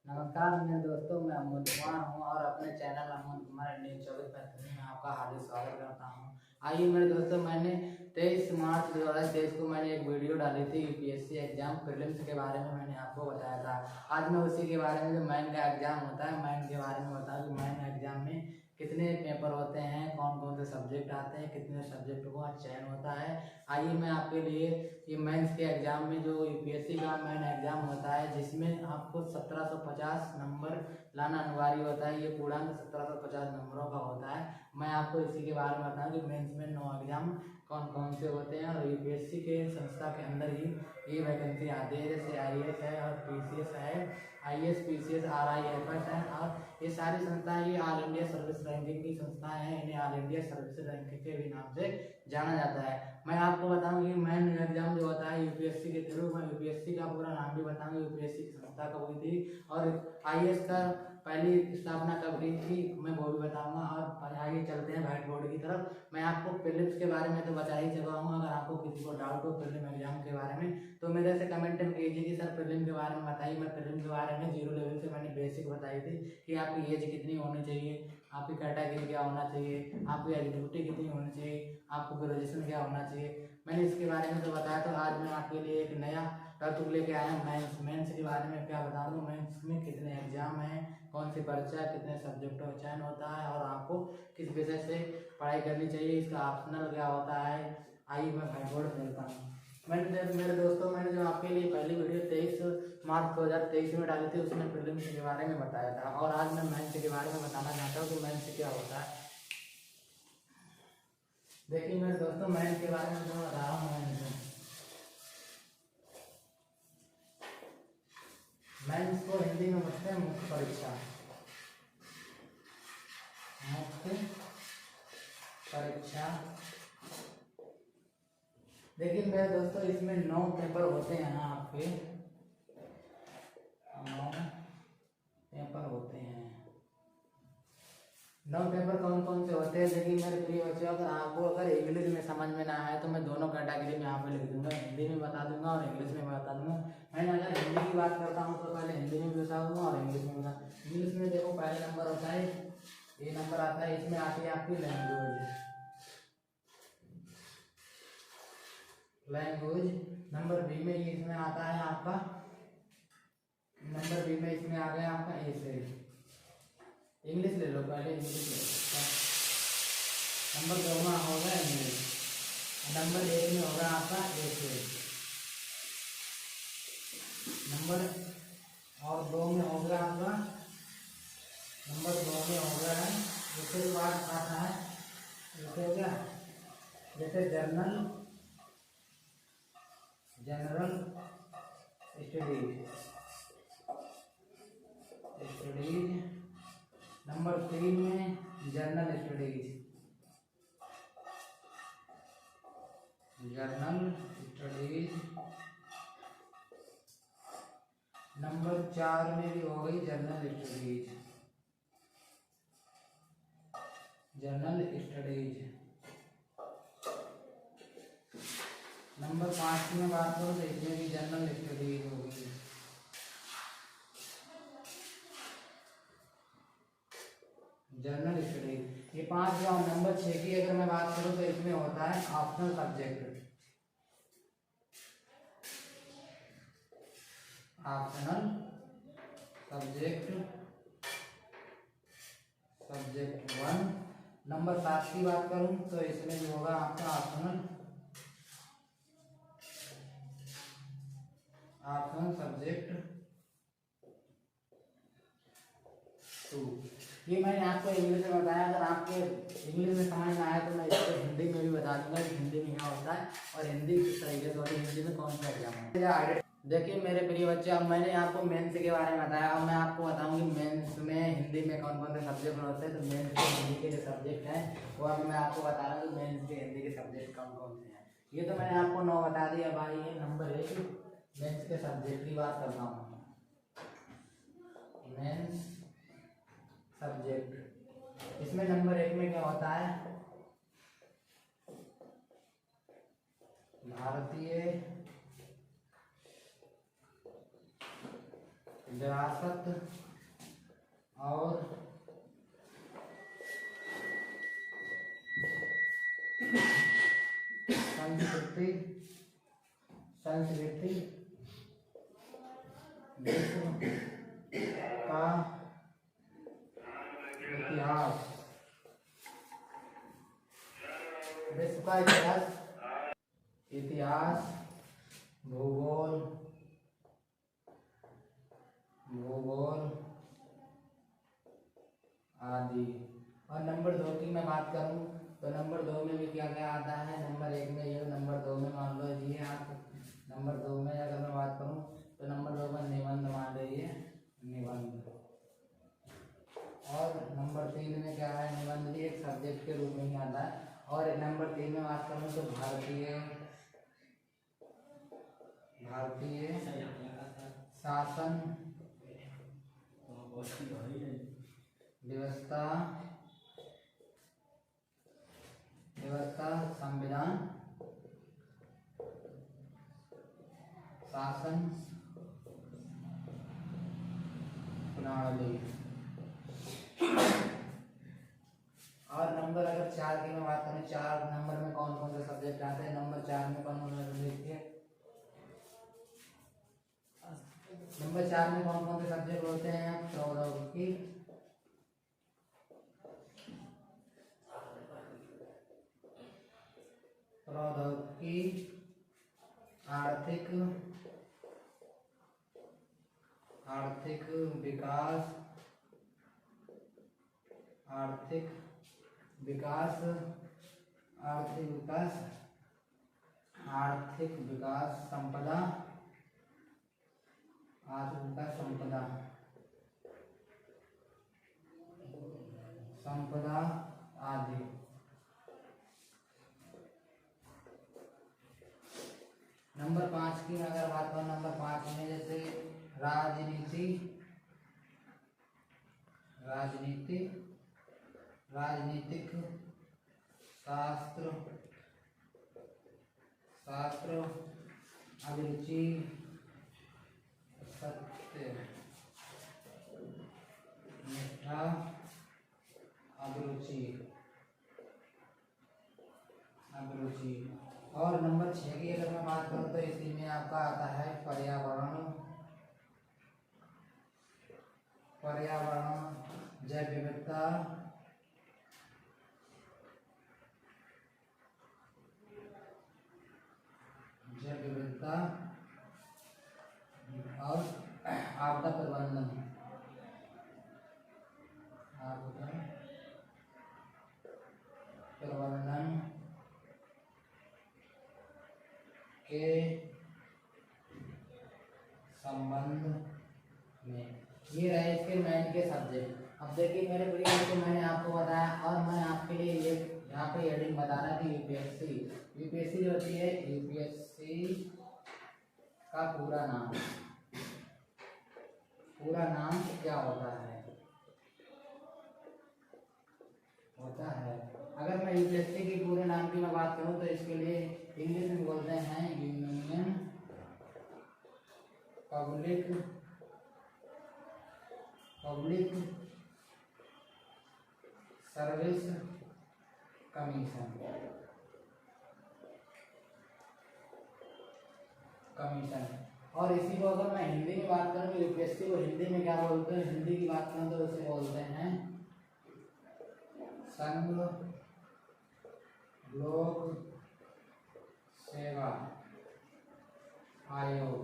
नमस्कार मेरे दोस्तों, मैं अमोद कुमार हूँ और अपने चैनल अमोद कुमार इंडियन 24 में आपका हार्दिक स्वागत करता हूँ। आइए मेरे दोस्तों, मैंने 23 मार्च 2023 को मैंने एक वीडियो डाली थी यूपीएससी एग्जाम प्रीलिम्स के बारे में। मैंने आपको बताया था आज मैं उसी के बारे में, जो मेन का एग्जाम होता है, मेन के बारे में बताऊँ कि मेन एग्जाम में कितने पेपर होते हैं, कौन कौन से सब्जेक्ट आते हैं, कितने सब्जेक्ट का चयन होता है। आइए मैं आपके लिए ये मेंस के एग्जाम में, जो यूपीएससी का मेन एग्जाम होता है, जिसमें आपको 1750 नंबर लाना अनिवार्य होता है, ये पूर्णांक 1750 नंबरों का होता है। मैं आपको इसी के बारे में बताऊँ कि मेंस में 9 एग्जाम कौन कौन से होते हैं और यूपीएससी के संस्था के अंदर ही ये वैकेंसी आती है। जैसे आईएएस है और पीसीएस है, आईएएस पीसीएस आरआईएफएस है, और ये सारी संस्थाएं ये ऑल इंडिया सर्विस रैंकिंग की संस्थाएं हैं। इन्हें ऑल इंडिया सर्विस रैंकिंग के भी नाम से जाना जाता है। मैं आपको बताऊं कि मेन एग्जाम जो होता है यूपीएससी के थ्रू, मैं यूपीएससी का पूरा नाम भी बताऊंगा, यूपीएससी की संस्था कब हुई थी और आईएएस का पहली स्थापना कब हुई थी, मैं वो भी बताऊंगा। और आगे चलते हैं व्हाइट बोर्ड की तरफ। मैं आपको प्रीलिम्स के बारे में तो बता ही चुका हूँ। अगर आपको किसी को डाउट हो प्रीलिम एग्जाम के बारे में तो मेरे से कमेंट में कीजिए कि सर प्रीलिम के बारे में बताइए। मैं प्रीलिम के बारे में 0 लेवल से मैंने बेसिक बताई थी कि आपकी एज कितनी होनी चाहिए, आपकी कैटेगरी क्या होना चाहिए, आपकी एलिजिबिलिटी कितनी होनी चाहिए, आपको ग्रेजुएशन क्या होना चाहिए। मैंने इसके बारे में तो बताया। तो आज मैं आपके लिए एक नया टॉपिक लेके आया हूँ मेंस। मेंस के बारे में क्या बताऊँ, मेंस में कितने एग्जाम हैं, कौन सी परीक्षा, कितने सब्जेक्टों का चयन होता है और आपको किस विषय से पढ़ाई करनी चाहिए, इसका ऑप्शनल क्या होता है। आइए मैं व्हाइट बोर्ड देता हूँ। मैंने मेरे दोस्तों, मैंने जो आपके लिए पहली वीडियो 23 मार्च 2023 में डाली थी, उसमें प्रीलिम्स के बारे में बताया था। और आज मैं मेंस के बारे में बताना चाहता हूँ कि मेंस क्या होता है। देखिए मेरे दोस्तों, मेंस के बारे में मैं बता रहा हूँ। मेंस को हिंदी में बोलते हैं मुख्य परीक्षा। मुख्य परीक्षा। देखिए मेरे दोस्तों, इसमें 9 पेपर होते हैं। आपके 9 पेपर होते हैं। 9 पेपर कौन कौन से होते हैं? देखिए मेरे प्रिय बच्चों, अगर आपको अगर इंग्लिश में समझ में ना आए तो मैं दोनों कैटेगरी में यहाँ पे लिख दूंगा, हिंदी में बता दूंगा और इंग्लिश में बता दूंगा। मैंने अगर हिंदी की बात करता हूँ तो पहले हिंदी में भी बता दूंगा और इंग्लिश में बता। इंग्लिश में देखो पहले नंबर होता है, ये नंबर आता है, इसमें आती है आपकी लैंग्वेज। नंबर बी में ये इसमें आता है आपका, नंबर बी में इसमें आ गया आपका ऐसे। इंग्लिश ले लो, पहले इंग्लिश ले लो। नंबर 2 में होगा इंग्लिश, नंबर 1 में होगा आपका ऐसे। नंबर और 2 में होगा आपका, नंबर 2 में होगा है उसके बाद आता है जैसे क्या, जैसे जनरल स्टडीज। नंबर 3 में जर्नल स्टडीज। नंबर 4 में भी हो गई जर्नल स्टडीज। नंबर 5 में बात करो तो इसमें भी जनरल स्टडीज होगी। जनरल स्टडीज ये 5। और नंबर 6 की अगर मैं बात करूं तो इसमें होता है ऑप्शनल सब्जेक्ट। सब्जेक्ट 1। नंबर 7 की बात करूं तो इसमें जो होगा आपका ऑप्शनल सब्जेक्ट 2। ये मैंने आपको इंग्लिश में बताया। अगर आपको इंग्लिश में समझ में आया तो मैं इसको हिंदी में भी बता दूंगा कि हिंदी में क्या होता है और हिंदी किस तरीके से होती है, हिंदी में कौन सा एग्जाम है। देखिए मेरे प्रिय बच्चे, अब मैंने आपको मेंस के बारे में बताया। अब मैं आपको बताऊं कि मेंस में हिंदी में कौन कौन से सब्जेक्ट होते हैं। तो मेंस के हिंदी के जो सब्जेक्ट हैं वो अभी मैं आपको बता रहा हूँ कि मेंस के हिंदी के सब्जेक्ट कौन कौन से हैं। ये तो मैंने आपको 9 बता दिया भाई। ये नंबर 1 मेंस के सब्जेक्ट की बात करता हूँ। मेंस सब्जेक्ट, इसमें नंबर 1 में क्या होता है, भारतीय विरासत और संस्कृति विश्व का इतिहास। विश्व का इतिहास, भूगोल आदि। और नंबर 2 की मैं बात करूं तो नंबर 2 में भी क्या क्या आता है। नंबर 1 में ये, नंबर 2 में मान लो जी आप, नंबर 2 में अगर मैं बात करूं तो नंबर 2 में निबंध मान लीजिए, निबंध। और नंबर 3 में क्या है, निबंध भी एक सब्जेक्ट के रूप में ही आता है। और नंबर 3 में बात करूं तो भारतीय शासन व्यवस्था, संविधान, शासन प्रणाली। और नंबर अगर 4 की मैं बात करूं, 4 नंबर में कौन कौन से सब्जेक्ट आते हैं। नंबर 4 में कौन कौन से देखिए, नंबर 4 में कौन कौन से सब्जेक्ट होते हैं। प्रौद्योगिकी, आर्थिक विकास, संपदा आदि। नंबर 5 की अगर बात करूं, नंबर 5 में जैसे राजनीतिक शास्त्र, अभिरुचि, सत्य निष्ठा, अभिरुचि। और नंबर 6 की अगर मैं बात करूं तो इसी में आपका आता है पर्यावरण, जैव विविधता, और आपदा प्रबंधन के संबंध में। ये रहे इसके मैन के सब्जेक्ट। अब देखिए मेरे प्रिय बच्चों, मैंने आपको बताया और मैं आपके लिए ये यहाँ पे हेडिंग बता रहा कि यूपीएससी जो होती है, यूपीएससी का पूरा नाम क्या होता है। अगर मैं यूपीएससी के पूरे नाम की मैं बात करूं तो इसके लिए इंग्लिश में बोलते हैं यूनियन पब्लिक सर्विस कमीशन। और इसी को अगर मैं हिंदी में बात करूं तो यूपीएससी को हिंदी में क्या बोलते हैं, हिंदी की बात करूं तो उसे बोलते हैं संघ लोक सेवा आयोग।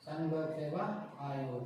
संघ लोक सेवा आयोग।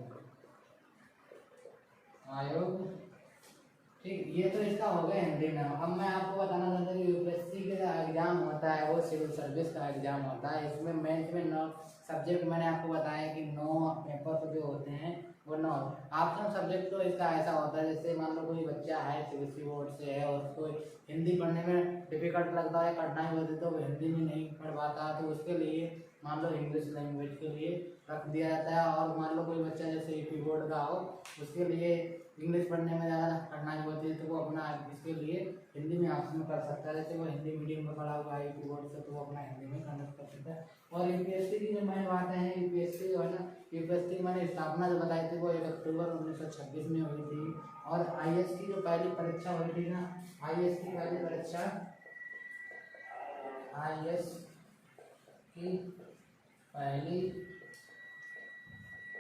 ठीक, ये तो इसका हो गया हिंदी में। अब मैं आपको बताना चाहता हूँ कि यूपीएससी का एग्जाम होता है वो सिविल सर्विस का एग्जाम होता है। इसमें मेंस में 9 सब्जेक्ट मैंने आपको बताया कि 9 पेपर जो होते हैं वो 9 ऑप्शनल सब्जेक्ट। तो इसका ऐसा होता है जैसे मान लो कोई बच्चा है सीबीएसई बोर्ड से है और उसको हिंदी पढ़ने में डिफिकल्ट लगता है, कठिनाई होती है तो वो हिंदी में नहीं पढ़ पाता, तो उसके लिए मान लो इंग्लिश लैंग्वेज के लिए रख दिया जाता है। और मान लो कोई बच्चा जैसे यूपी बोर्ड का हो, उसके लिए इंग्लिश पढ़ने में ज़्यादा कठिनाई होती है, तो वो अपना इसके लिए हिंदी में ऑप्शन कर सकता है। जैसे वो हिंदी मीडियम में पढ़ा हुआ है यूपी बोर्ड से, तो वो अपना हिंदी में कन्वर्ट कर सकता है। और यूपीएससी की जो मैंने बात है, यूपीएससी जो है ना, यूपीएससी की मैंने स्थापना जो बताई थी वो 1 अक्टूबर 1926 में हुई थी। और आईएएस की जो पहली परीक्षा हुई थी ना, आईएएस की पहली परीक्षा, आईएएस की पहली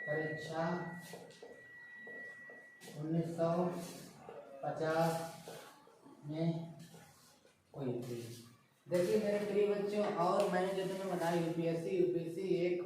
परीक्षा 1950 में हुई थी। देखिए मेरे प्रिय बच्चों, और मैंने जो तुम्हें बताया यूपीएससी एक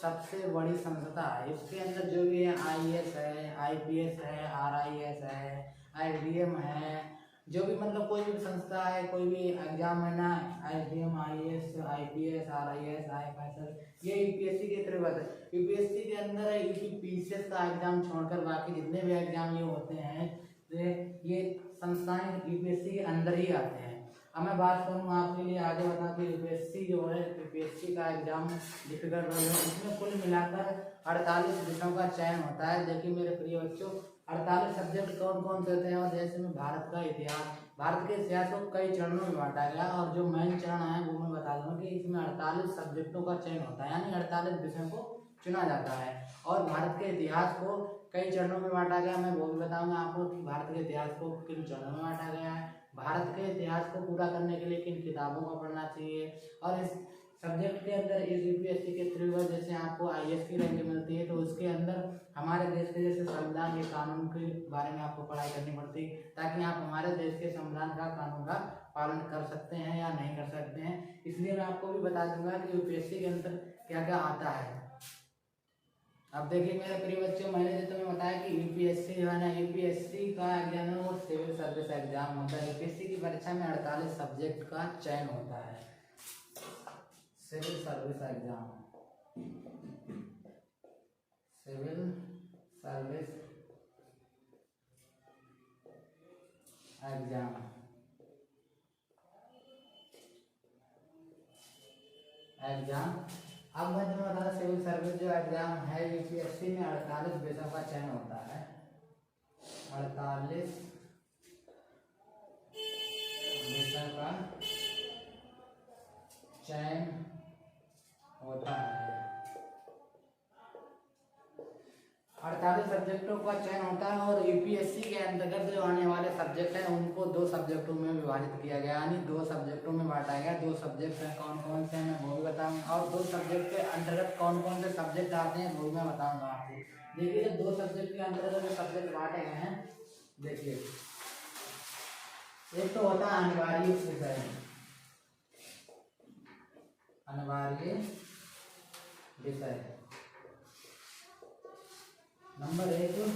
सबसे बड़ी संस्था है। इसके अंदर जो भी है आईएएस है, आईपीएस है, आरआईएस है, आईडीएम है, जो भी मतलब कोई भी संस्था है, कोई भी एग्जाम है ना, आईडीएम, आईएएस, आईपीएस, आरआईएस, आईपीएस, ये यूपीएससी के अंतर्गत है। यूपीएससी के अंदर यूपीपीसीएस का एग्जाम छोड़कर बाकी जितने भी एग्जाम ये होते हैं, ये संस्थाएं यूपीएससी के अंदर ही आते हैं। अब मैं बात करूँ आपके लिए आगे बताऊँ कि यूपीएससी जो है, यूपीएससी का एग्जाम डिफिकल्ट रहा है, इसमें कुल मिलाकर 48 विषयों का चयन होता है। देखिए मेरे प्रिय बच्चों, 48 सब्जेक्ट कौन कौन से होते हैं। और जैसे में भारत का इतिहास, भारत के इतिहास को कई चरणों में बांटा गया, और जो मेन चरण है वो मैं बता दूंगा कि इसमें 48 सब्जेक्टों का चयन होता है, यानी 48 विषयों को चुना जाता है। और भारत के इतिहास को कई चरणों में बांटा गया, मैं वो भी बताऊंगा आपको कि भारत के इतिहास को किन चरणों में बांटा गया है, भारत के इतिहास को पूरा करने के लिए किन किताबों को पढ़ना चाहिए। और इस सब्जेक्ट के अंदर इस यूपीएससी के थ्रू जैसे आपको आईएएस की रैंक मिलती है, तो उसके अंदर हमारे देश के जैसे संविधान के कानून के बारे में आपको पढ़ाई करनी पड़ती है, ताकि आप हमारे देश के संविधान का कानून का पालन कर सकते हैं या नहीं कर सकते हैं। इसलिए मैं आपको भी बता दूंगा कि यूपीएससी के अंदर क्या क्या आता है। अब देखिए मेरे प्रिय बच्चों, मैंने जो तुम्हें बताया कि यूपीएससी जो है ना, यूपीएससी का एग्जाम है वो सिविल सर्विस एग्जाम होता है। यूपीएससी की परीक्षा में 48 सब्जेक्ट का चयन होता है। Civil service exam, civil service exam, अब मैं तुम्हें बता, सिविल सर्विस जो एग्जाम है यूपीएससी में 48 विषयों का चयन होता है। 48 विषय का चयन होता है। 48 सब्जेक्टों का चयन होता है। और यूपीएससी के अंतर्गत जो आने वाले सब्जेक्ट हैं उनको 2 सब्जेक्टों में विभाजित किया गया, यानी 2 सब्जेक्टों में बांटा गया। 2 सब्जेक्ट हैं, कौन कौन से हैं मैं वो भी बताऊंगा, और 2 सब्जेक्ट के अंतर्गत कौन कौन से सब्जेक्ट आते हैं वो भी मैं बताऊंगा आपको। देखिए जब 2 सब्जेक्ट के अंतर्गत जो सब्जेक्ट बांटे गए हैं, देखिए एक तो होता है अनिवार्य विषय, अनिवार्य विषय नंबर 1,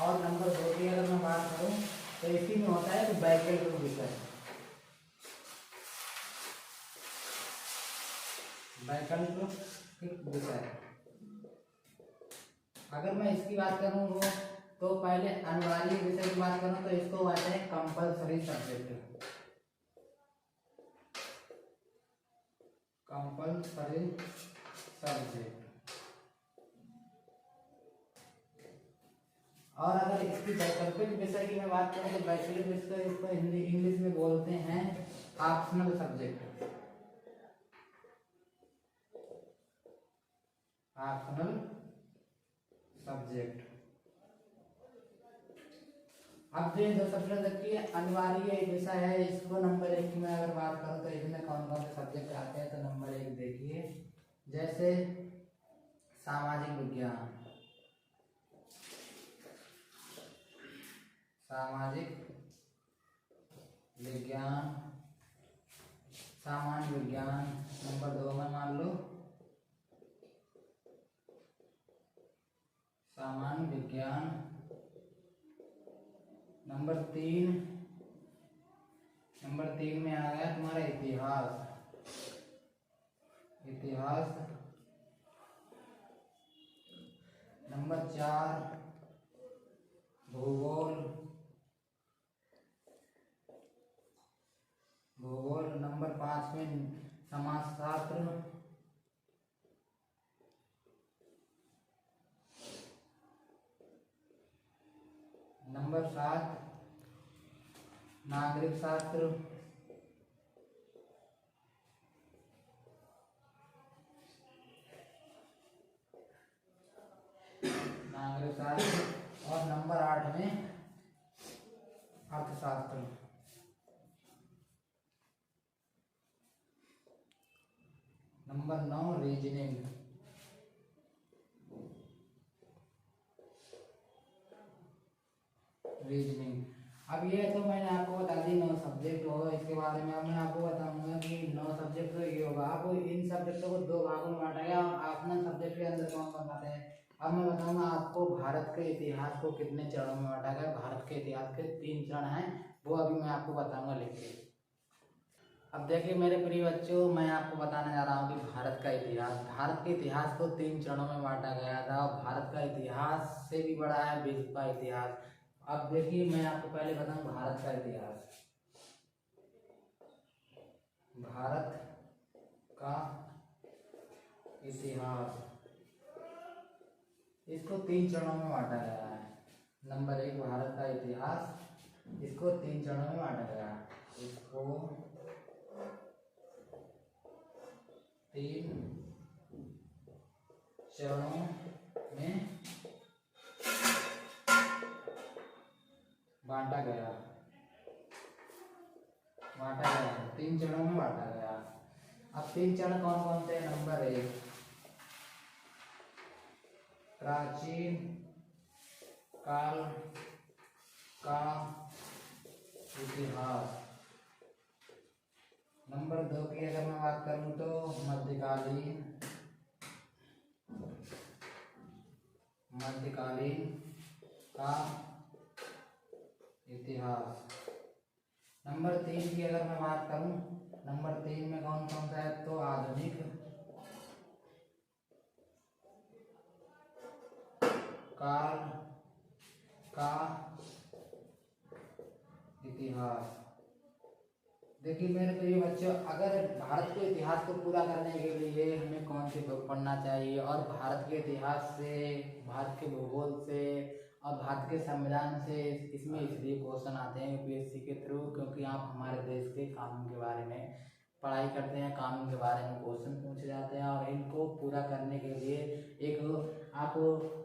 और नंबर 2 की अगर मैं बात करूं तो इसी में होता है वैकल्पिक विषय, वैकल्पिक विषय। अगर मैं इसकी बात करूं तो पहले अनिवार्य विषय की बात करूं तो इसको कहते हैं कंपलसरी सब्जेक्ट, कंपलसरी सब्जेक्ट। और अगर इसकी वैकल्पिक विषय की मैं बात करूं तो वैकल्पिक विषय इसको हिंदी इंग्लिश में बोलते हैं ऑप्शनल सब्जेक्ट, ऑप्शनल सब्जेक्ट। अब जो 2 सब्जेक्ट देखिए, अनिवार्य विषय है, इसको नंबर 1 की मैं अगर बात करूं तो इसमें कौन कौन से सब्जेक्ट आते हैं, तो नंबर 1 देखिए जैसे सामाजिक विज्ञान, सामाजिक विज्ञान, सामान्य विज्ञान। नंबर 2 में मान लो सामान्य विज्ञान। नंबर 3 में आ गया तुम्हारा इतिहास, इतिहास। नंबर 4 भूगोल, भूगोल। नंबर 5 में समाजशास्त्र, नंबर 7 नागरिक शास्त्र। नागरिक शास्त्र। और नंबर 8 में अर्थशास्त्र। Number 9 reasoning. अब ये तो मैंने आपको बता दी 9 सब्जेक्ट हो, इसके बारे में अब मैं आपको बताऊंगा कि 9 सब्जेक्ट तो ये होगा। आप इन सब्जेक्टों को 2 भागों में बांटा गया। ऑप्शनल सब्जेक्ट के अंदर कौन कौन आते हैं अब मैं बताऊंगा आपको। भारत के इतिहास को कितने चरणों में बांटा गया। भारत के इतिहास के 3 चरण हैं, वो अभी मैं आपको बताऊंगा लिख के। अब देखिए मेरे प्रिय बच्चों, मैं आपको बताने जा रहा हूँ कि भारत के इतिहास को 3 चरणों में बांटा गया था। भारत का इतिहास से भी बड़ा है विश्व का इतिहास। अब देखिए मैं आपको पहले बताऊं भारत का इतिहास। भारत का इतिहास इसको 3 चरणों में बांटा गया है। नंबर 1 भारत का इतिहास, इसको 3 चरणों में बांटा गया है। इसको 3 चरणों में बांटा गया 3 चरणों में बांटा गया। अब 3 चरण कौन कौन से? नंबर 1 प्राचीन काल का इतिहास। नंबर 2 की अगर मैं बात करूं तो मध्यकालीन का इतिहास। नंबर 3 की अगर मैं बात करूं, नंबर 3 में कौन कौन सा है तो आधुनिक काल का इतिहास। देखिए मेरे प्रिय बच्चों, अगर भारत के इतिहास को पूरा करने के लिए हमें कौन सी बुक पढ़ना चाहिए और भारत के इतिहास से, भारत के भूगोल से और भारत के संविधान से इसमें इसलिए क्वेश्चन आते हैं यूपीएससी के थ्रू, क्योंकि आप हमारे देश के कानून के बारे में पढ़ाई करते हैं, कानून के बारे में क्वेश्चन पूछे जाते हैं। और इनको पूरा करने के लिए एक आप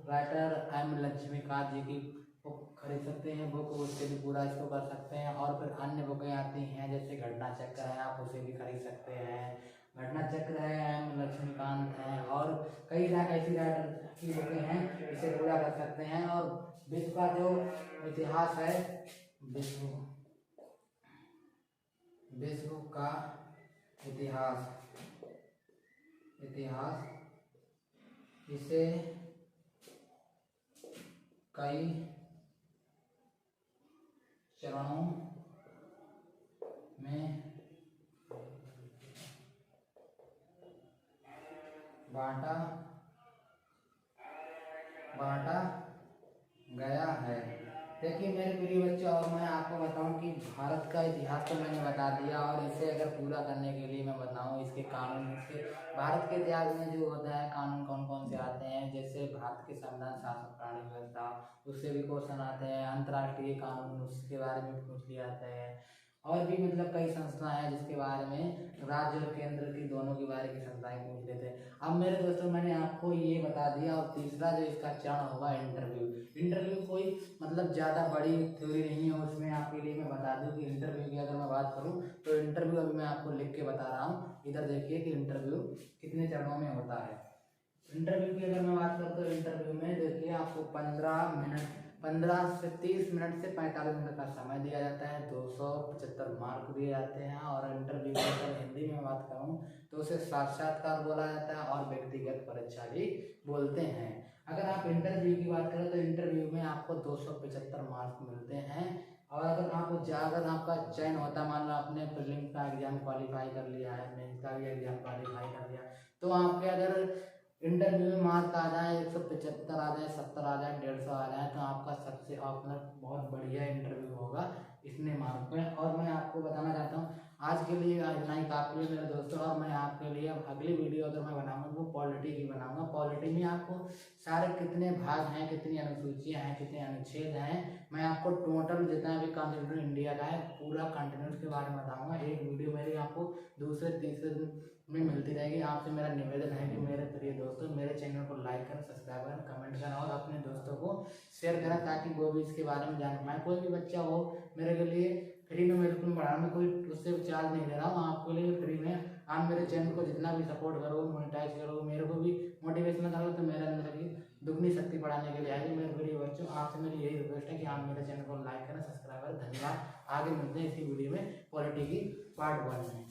राइटर एम लक्ष्मीकांत जी की बुक खरीद सकते हैं, बुक उससे भी पूरा इसको कर सकते हैं। और फिर अन्य बुकें आती हैं जैसे घटना चक्र है, आप उसे भी खरीद सकते हैं। घटना चक्र है, एम लक्ष्मीकांत है और कई ऐसी राइटर की बुकें हैं, इसे पूरा कर सकते हैं। और विश्व का जो इतिहास है, विश्व का इतिहास इसे कई चरणों में बांटा गया है। देखिए मेरे प्रिय बच्चों, और मैं आपको बताऊं कि भारत का इतिहास तो मैंने बता दिया, और इसे अगर पूरा करने के लिए मैं बताऊं इसके कानून, इसके भारत के इतिहास में जो होता है कानून कौन कौन से आते हैं, जैसे भारत के संविधान, शासन प्रणाली व्यवस्था, उससे भी क्वेश्चन आते हैं। अंतर्राष्ट्रीय कानून, उसके बारे में पूछ लिया जाता है। और भी मतलब कई संस्थाएं हैं जिसके बारे में राज्य और केंद्र की दोनों के बारे की संस्थाएं पूछ लेते हैं। अब मेरे दोस्तों मैंने आपको ये बता दिया। और तीसरा जो इसका चरण होगा इंटरव्यू कोई मतलब ज़्यादा बड़ी थ्योरी नहीं है, उसमें आपके लिए मैं बता दूं कि इंटरव्यू की अगर मैं बात करूं तो इंटरव्यू अभी मैं आपको लिख के बता रहा हूं। इधर देखिए कि इंटरव्यू कितने चरणों में होता है। इंटरव्यू की अगर मैं बात करूँ तो इंटरव्यू में देखिए आपको 15 से 30 मिनट से 45 मिनट का समय दिया जाता है, 275 मार्क दिए जाते हैं। और इंटरव्यू की अगर हिंदी में बात करूँ तो उसे साक्षात्कार बोला जाता है और व्यक्तिगत परीक्षा भी बोलते हैं। अगर आप इंटरव्यू की बात करें तो इंटरव्यू में आपको 275 मार्क मिलते हैं। और अगर आपका चयन होता है, मान लो आपने प्रीलिम्स का एग्जाम क्वालिफाई कर लिया है, मेंस का भी एग्जाम क्वालिफाई कर लिया, तो आपके अगर इंटरव्यू में मार्क आ जाए 175 आ जाए, 70 आ जाए, 150 आ जाए, तो आपका सबसे अपना बहुत बढ़िया इंटरव्यू होगा इतने मार्क में। और मैं आपको बताना चाहता हूँ आज के लिए इतना ही काफ़ी है मेरे दोस्तों। और मैं आपके लिए अब अगली वीडियो अगर मैं बनाऊंगा वो पॉलिटी की बनाऊंगा। पॉलिटी में आपको सारे कितने भाग हैं, कितनी अनुसूचियां हैं, कितने अनुच्छेद हैं, मैं आपको टोटल जितना भी कॉन्स्टिट्यूशन इंडिया का है पूरा कंटिन्यूस के बारे में बताऊंगा। एक वीडियो मेरी आपको दूसरे तीसरे दिन में मिलती रहेगी। आपसे मेरा निवेदन है कि मेरे प्रिय दोस्तों मेरे चैनल को लाइक करें, सब्सक्राइब करें, कमेंट करें और अपने दोस्तों को शेयर करें ताकि वो भी इसके बारे में जान पाए। कोई भी बच्चा हो, मेरे के लिए फ्री में बिल्कुल पढ़ाने में कोई उससे चार्ज नहीं ले रहा हूँ, आपके लिए फ्री में। आप मेरे चैनल को जितना भी सपोर्ट करो, मोनेटाइज करो, मेरे को भी मोटिवेशन करो, तो मेरे अंदर की दुगनी शक्ति बढ़ाने के लिए आएगी। मेरे प्रिय बच्चों, आपसे मेरी यही रिक्वेस्ट है कि आप मेरे चैनल को लाइक करें, सब्सक्राइब करें। धन्यवाद। आगे मिलते हैं इसी वीडियो में पॉलिटी की पार्ट 1 में।